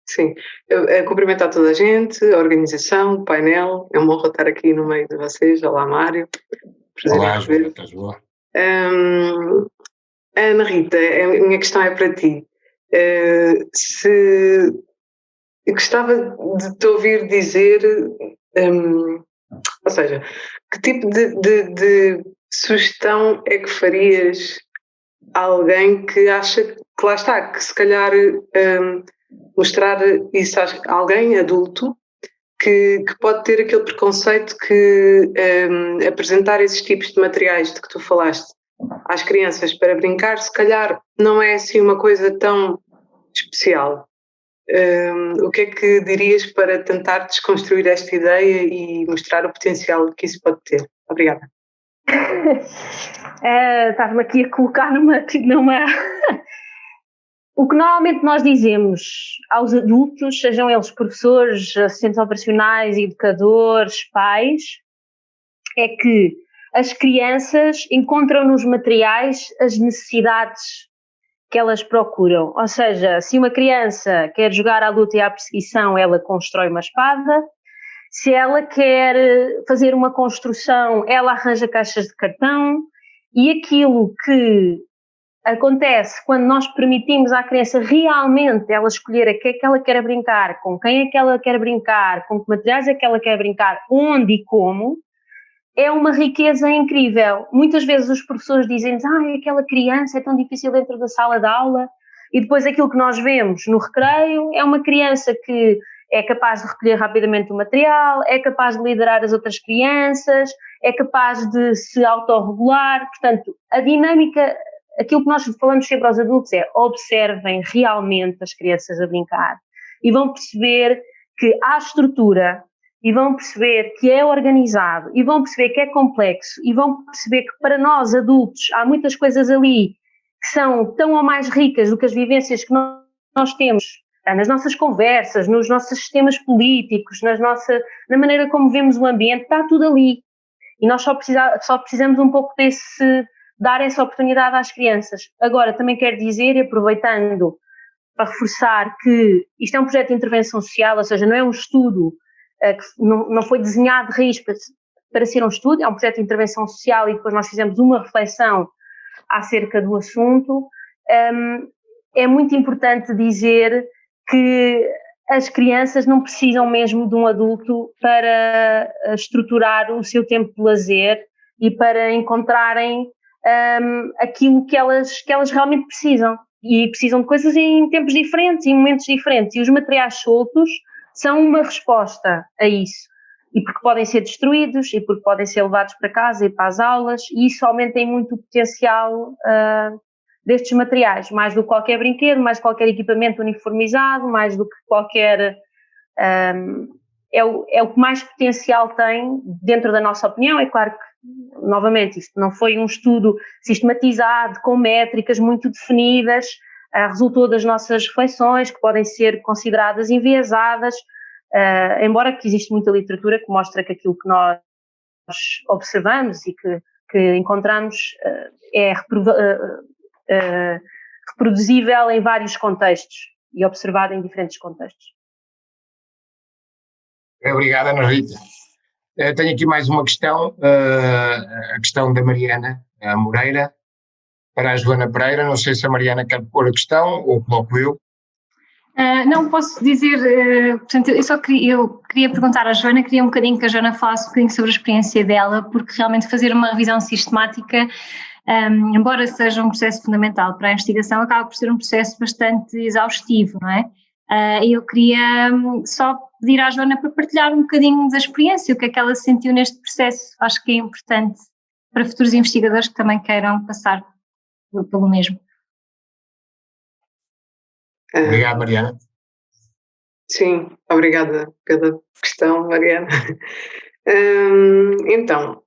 Sim, eu cumprimentar toda a gente, a organização, o painel, é uma honra estar aqui no meio de vocês. Olá, Mário. Olá, Joana, estás boa? Ana Rita, a minha questão é para ti. Eu gostava de te ouvir dizer, ou seja, que tipo de sugestão é que farias a alguém que acha que lá está, que se calhar mostrar isso a alguém adulto que pode ter aquele preconceito que apresentar esses tipos de materiais de que tu falaste às crianças para brincar, se calhar não é assim uma coisa tão especial. O que é que dirias para tentar desconstruir esta ideia e mostrar o potencial que isso pode ter? Obrigada. Estás-me aqui a colocar numa... O que normalmente nós dizemos aos adultos, sejam eles professores, assistentes operacionais, educadores, pais, é que as crianças encontram nos materiais as necessidades que elas procuram. Ou seja, se uma criança quer jogar à luta e à perseguição, ela constrói uma espada. Se ela quer fazer uma construção, ela arranja caixas de cartão. E aquilo que acontece quando nós permitimos à criança realmente ela escolher a que é que ela quer brincar, com quem é que ela quer brincar, com que materiais é que ela quer brincar, onde e como, é uma riqueza incrível. Muitas vezes os professores dizem-nos, aquela criança é tão difícil dentro da sala de aula, e depois aquilo que nós vemos no recreio é uma criança que é capaz de recolher rapidamente o material, é capaz de liderar as outras crianças, é capaz de se autorregular. Portanto, a dinâmica, aquilo que nós falamos sempre aos adultos é observem realmente as crianças a brincar e vão perceber que há estrutura, e vão perceber que é organizado, e vão perceber que é complexo, e vão perceber que para nós adultos há muitas coisas ali que são tão ou mais ricas do que as vivências que nós temos nas nossas conversas, nos nossos sistemas políticos, na maneira como vemos o ambiente, está tudo ali. E nós só precisamos um pouco dar essa oportunidade às crianças. Agora, também quero dizer, aproveitando para reforçar que isto é um projeto de intervenção social, ou seja, não é um estudo que não foi desenhado de raiz para ser um estudo, é um projeto de intervenção social e depois nós fizemos uma reflexão acerca do assunto. É muito importante dizer que as crianças não precisam mesmo de um adulto para estruturar o seu tempo de lazer e para encontrarem aquilo que elas realmente precisam. E precisam de coisas em tempos diferentes, em momentos diferentes. E os materiais soltos são uma resposta a isso. E porque podem ser destruídos, e porque podem ser levados para casa e para as aulas, e isso aumenta muito o potencial destes materiais, mais do que qualquer brinquedo, mais do que qualquer equipamento uniformizado, mais do que qualquer... é o que mais potencial tem, dentro da nossa opinião. É claro que, novamente, isto não foi um estudo sistematizado, com métricas muito definidas, resultou das nossas reflexões, que podem ser consideradas enviesadas, embora que existe muita literatura que mostra que aquilo que nós observamos e que encontramos é reproduzível em vários contextos e observado em diferentes contextos. Obrigado, Ana Rita. Tenho aqui mais uma questão, a questão da Mariana Moreira, para a Joana Pereira. Não sei se a Mariana quer pôr a questão ou coloco eu. Não posso dizer, portanto, eu queria perguntar à Joana, queria um bocadinho que a Joana falasse um bocadinho sobre a experiência dela, porque realmente fazer uma revisão sistemática, embora seja um processo fundamental para a investigação, acaba por ser um processo bastante exaustivo, não é? Eu queria só pedir à Joana para partilhar um bocadinho da experiência, o que é que ela sentiu neste processo. Acho que é importante para futuros investigadores que também queiram passar pelo mesmo. Obrigado, Mariana. Sim, obrigada pela questão, Mariana. Então,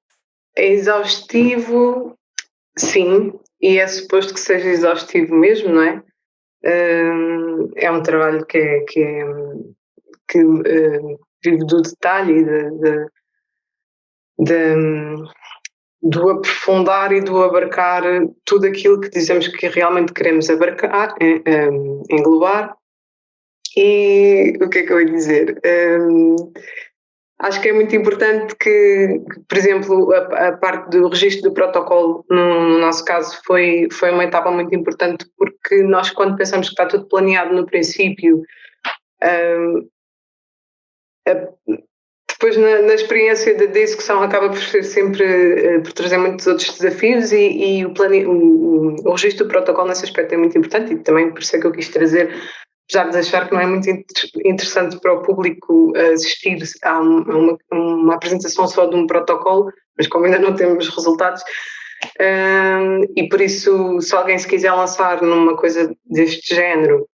é exaustivo, sim, e é suposto que seja exaustivo mesmo, não é? É um trabalho que vive do detalhe do aprofundar e do abarcar tudo aquilo que dizemos que realmente queremos abarcar, englobar. E o que é que eu ia dizer? Acho que é muito importante que, por exemplo, a parte do registro do protocolo, no nosso caso, foi uma etapa muito importante, porque nós, quando pensamos que está tudo planeado no princípio, depois na experiência da execução acaba por ser sempre, por trazer muitos outros desafios e o registro do protocolo nesse aspecto é muito importante e também por isso é que eu quis trazer, apesar de achar que não é muito interessante para o público assistir a uma apresentação só de um protocolo, mas como ainda não temos resultados, e por isso se alguém se quiser lançar numa coisa deste género,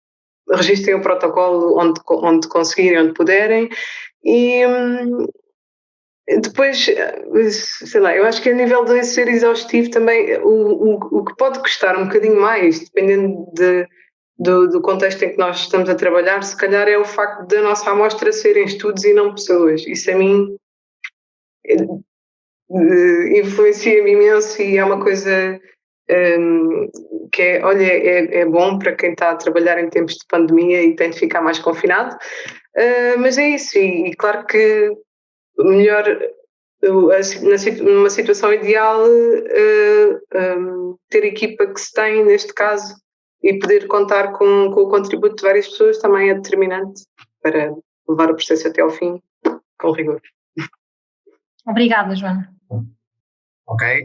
registrem o protocolo onde conseguirem, onde puderem, e depois, sei lá, eu acho que a nível de ser exaustivo também, o que pode custar um bocadinho mais, dependendo do contexto em que nós estamos a trabalhar, se calhar é o facto da nossa amostra serem estudos e não pessoas. Isso a mim influencia-me imenso e é uma coisa que é bom para quem está a trabalhar em tempos de pandemia e tem de ficar mais confinado, mas é isso, e claro que melhor numa situação ideal ter a equipa que se tem neste caso e poder contar com o contributo de várias pessoas também é determinante para levar o processo até ao fim com rigor. Obrigada, Joana. Ok.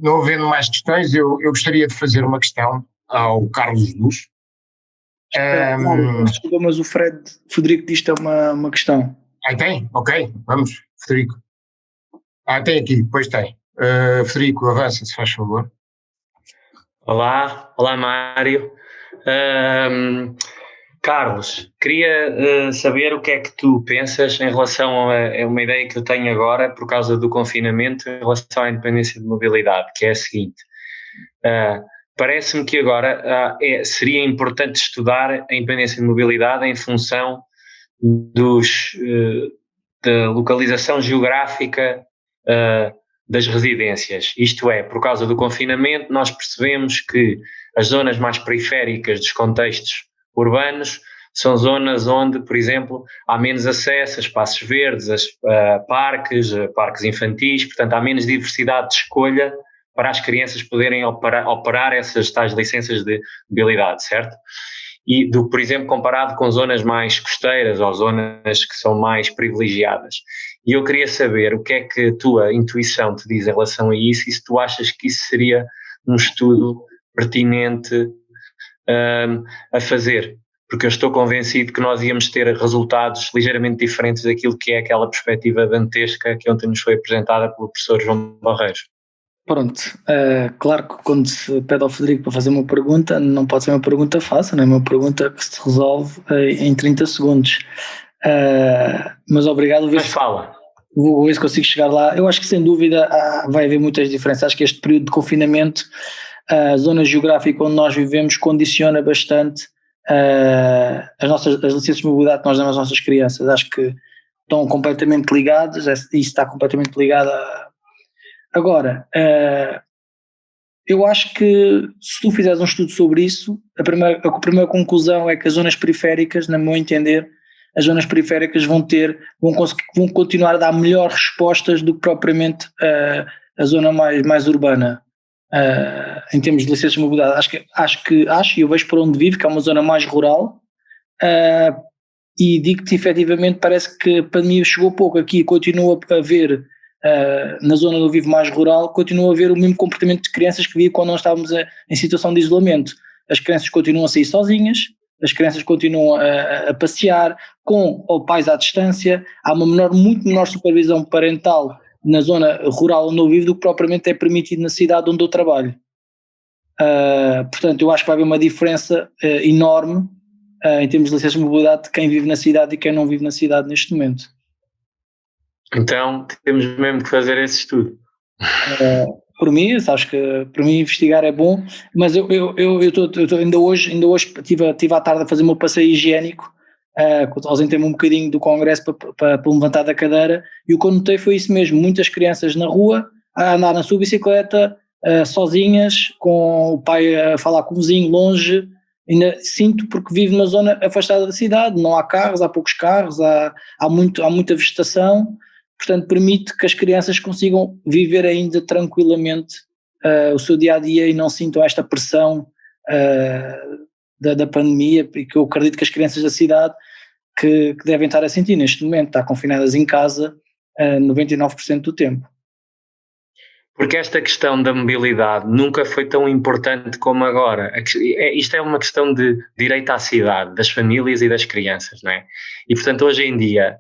Não havendo mais questões, eu gostaria de fazer uma questão ao Carlos Luz. Desculpa, mas o Frederico diz-te uma questão. Tem? Ok, vamos, Frederico. Tem aqui, depois tem. Frederico, avança, se faz favor. Olá Mário. Carlos, queria saber o que é que tu pensas em relação a uma ideia que eu tenho agora por causa do confinamento em relação à independência de mobilidade, que é a seguinte. Parece-me que agora seria importante estudar a independência de mobilidade em função da localização geográfica das residências. Isto é, por causa do confinamento, nós percebemos que as zonas mais periféricas dos contextos urbanos são zonas onde, por exemplo, há menos acesso a espaços verdes, a parques infantis, portanto há menos diversidade de escolha para as crianças poderem operar essas tais licenças de mobilidade, certo? E, por exemplo, comparado com zonas mais costeiras ou zonas que são mais privilegiadas. E eu queria saber o que é que a tua intuição te diz em relação a isso e se tu achas que isso seria um estudo pertinente a fazer, porque eu estou convencido que nós íamos ter resultados ligeiramente diferentes daquilo que é aquela perspectiva dantesca que ontem nos foi apresentada pelo professor João Barreiros. Pronto, claro que quando se pede ao Frederico para fazer uma pergunta, não pode ser uma pergunta fácil, não é uma pergunta que se resolve em 30 segundos. Mas obrigado. Mas fala. Vou ver se consigo chegar lá. Eu acho que sem dúvida vai haver muitas diferenças. Acho que este período de confinamento, a zona geográfica onde nós vivemos condiciona bastante as licenças de mobilidade que nós damos às nossas crianças. Acho que estão completamente ligadas, isso está completamente ligado Agora, eu acho que se tu fizeres um estudo sobre isso, a primeira conclusão é que as zonas periféricas, no meu entender, as zonas periféricas vão continuar a dar melhores respostas do que propriamente a zona mais urbana, em termos de licenças de mobilidade. Acho, e eu vejo por onde vivo, que é uma zona mais rural, e digo-te efetivamente, parece que a pandemia chegou pouco aqui, continua a haver, na zona onde eu vivo mais rural, continua a haver o mesmo comportamento de crianças que via quando nós estávamos em situação de isolamento. As crianças continuam a sair sozinhas, as crianças continuam a passear com pais à distância, há uma muito menor supervisão parental na zona rural onde eu vivo do que propriamente é permitido na cidade onde eu trabalho. Portanto, eu acho que vai haver uma diferença enorme em termos de licenças de mobilidade de quem vive na cidade e quem não vive na cidade neste momento. Então temos mesmo que fazer esse estudo. Por mim, sabes que para mim investigar é bom, mas eu ainda hoje estive à tarde a fazer o meu passeio higiênico, ausentei-me um bocadinho do congresso para levantar da cadeira, e o que eu notei foi isso mesmo, muitas crianças na rua a andar na sua bicicleta, sozinhas, com o pai a falar com o vizinho longe. Ainda sinto porque vivo numa zona afastada da cidade, não há carros, há poucos carros, há muita vegetação. Portanto, permite que as crianças consigam viver ainda tranquilamente o seu dia-a-dia e não sintam esta pressão da pandemia, porque eu acredito que as crianças da cidade que devem estar a sentir neste momento, estar confinadas em casa 99% do tempo. Porque esta questão da mobilidade nunca foi tão importante como agora. Isto é uma questão de direito à cidade, das famílias e das crianças, não é? E, portanto, hoje em dia,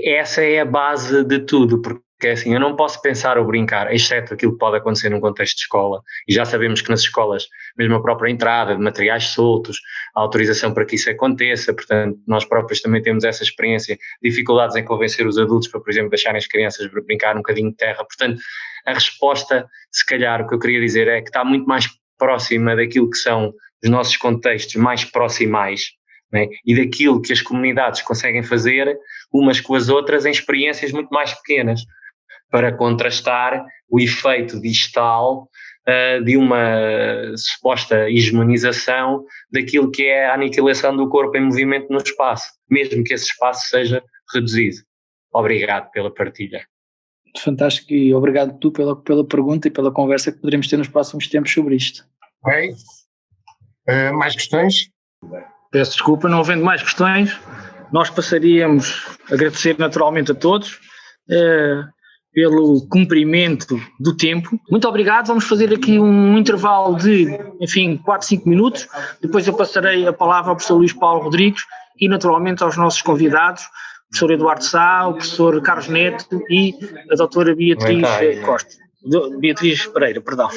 essa é a base de tudo, porque assim, eu não posso pensar ou brincar, exceto aquilo que pode acontecer num contexto de escola, e já sabemos que nas escolas, mesmo a própria entrada de materiais soltos, a autorização para que isso aconteça, portanto, nós próprios também temos essa experiência, dificuldades em convencer os adultos para, por exemplo, deixarem as crianças brincar um bocadinho de terra, portanto, a resposta, se calhar, o que eu queria dizer é que está muito mais próxima daquilo que são os nossos contextos mais proximais, né? E daquilo que as comunidades conseguem fazer umas com as outras em experiências muito mais pequenas, para contrastar o efeito digital de uma suposta hegemonização daquilo que é a aniquilação do corpo em movimento no espaço, mesmo que esse espaço seja reduzido. Obrigado pela partilha. Fantástico, e obrigado tu pela pergunta e pela conversa que poderemos ter nos próximos tempos sobre isto. Ok. Mais questões? Peço desculpa, não havendo mais questões, nós passaríamos a agradecer naturalmente a todos pelo cumprimento do tempo. Muito obrigado, vamos fazer aqui um intervalo de, 4, 5 minutos, depois eu passarei a palavra ao professor Luís Paulo Rodrigues e naturalmente aos nossos convidados, o professor Eduardo Sá, o professor Carlos Neto e a doutora Beatriz Pereira, perdão.